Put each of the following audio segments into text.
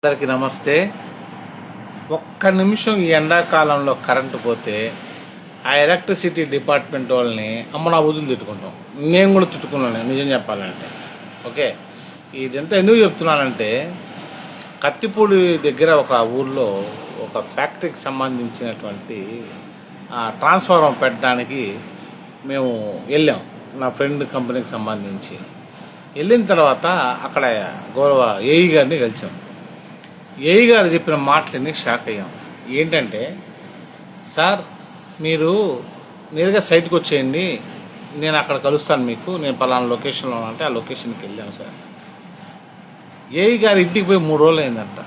అందరికీ నమస్తే. ఒక్క నిమిషం ఈ ఎండాకాలంలో కరెంటు పోతే ఆ ఎలక్ట్రిసిటీ డిపార్ట్మెంట్ వాళ్ళని నా బుద్ధులు తిట్టుకుంటాం. నేను కూడా తిట్టుకున్నాను నిజం చెప్పాలంటే. ఓకే, ఇదంతా ఎందుకు చెప్తున్నానంటే, కత్తిపూడి దగ్గర ఒక ఊర్లో ఒక ఫ్యాక్టరీకి సంబంధించినటువంటి ట్రాన్స్ఫార్మర్ పెట్టడానికి మేము వెళ్ళాం. నా ఫ్రెండ్ కంపెనీకి సంబంధించి వెళ్ళిన తర్వాత అక్కడ గౌరవ ఏఈ గారిని కలిసాం. ఏఈ గారు చెప్పిన మాటలన్నీ షాక్ అయ్యాం. ఏంటంటే, సార్ మీరు నేరుగా సైట్కి వచ్చేయండి, నేను అక్కడ కలుస్తాను మీకు, నేను పలానా లొకేషన్లో అంటే ఆ లొకేషన్కి వెళ్ళాను సార్. ఏఈ గారు ఇంటికి పోయి 3 రోజులు అయిందంట.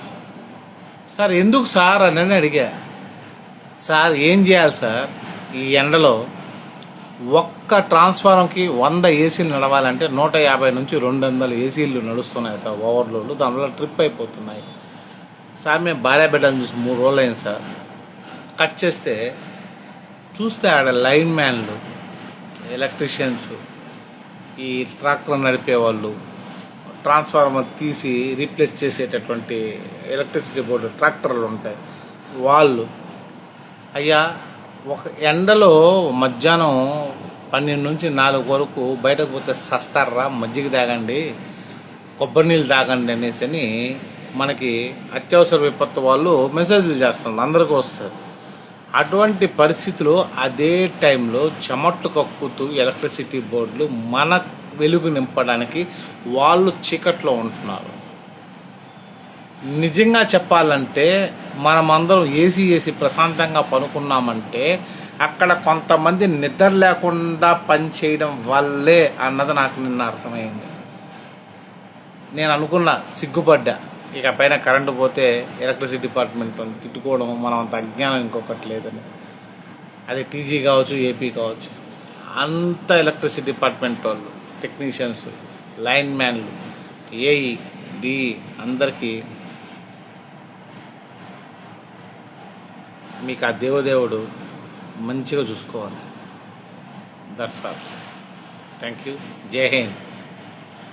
సార్ ఎందుకు సార్ అని అడిగా. సార్ ఏం చేయాలి సార్, ఈ ఎండలో ఒక్క ట్రాన్స్ఫార్మర్కి 100 ఏసీలు నడవాలంటే 150 నుంచి 200 ఏసీలు నడుస్తున్నాయి సార్. ఓవర్లోడ్, దానివల్ల ట్రిప్ అయిపోతున్నాయి సార్. మేము భార్య బిడ్డను చూసి 3 రోజులు అయింది సార్. కట్ చేస్తే చూస్తే ఆడ లైన్ మ్యాన్లు, ఎలక్ట్రీషియన్స్, ఈ ట్రాక్టర్ నడిపేవాళ్ళు, ట్రాన్స్ఫార్మర్ తీసి రీప్లేస్ చేసేటటువంటి ఎలక్ట్రిసిటీ బోర్డు ట్రాక్టర్లు ఉంటాయి వాళ్ళు. అయ్యా, ఒక ఎండలో మధ్యాహ్నం 12 నుంచి 4 వరకు బయటకు పోతే సస్తారా, మజ్జిగ తాగండి, కొబ్బరి నీళ్ళు తాగండి అనేసి మనకి అత్యవసర విపత్తు వాళ్ళు మెసేజ్లు చేస్తున్నారు, అందరికీ వస్తారు. అటువంటి పరిస్థితులు అదే టైంలో చెమట్లు కక్కుతూ ఎలక్ట్రిసిటీ బోర్డులు మన వెలుగు నింపడానికి వాళ్ళు చీకట్లో ఉంటున్నారు. నిజంగా చెప్పాలంటే మనమందరం ఏసీ ప్రశాంతంగా పనుకున్నామంటే అక్కడ కొంతమంది నిద్ర లేకుండా పనిచేయడం వల్లే అన్నది నాకు నిన్న అర్థమైంది. నేను అనుకున్నా, సిగ్గుపడ్డా. ఇక పైన కరెంటు పోతే ఎలక్ట్రిసిటీ డిపార్ట్మెంట్ తిట్టుకోవడం మనం అంత అజ్ఞానం ఇంకొకటి లేదని. అది టీజీ కావచ్చు, ఏపీ కావచ్చు, అంత ఎలక్ట్రిసిటీ డిపార్ట్మెంట్ వాళ్ళు, టెక్నీషియన్స్, లైన్ మ్యాన్లు, ఏఈ, డిఈ అందరికీ మీకు ఆ దేవుడు మంచిగా చూసుకోవాలి. That's all. Thank you. జై హింద్.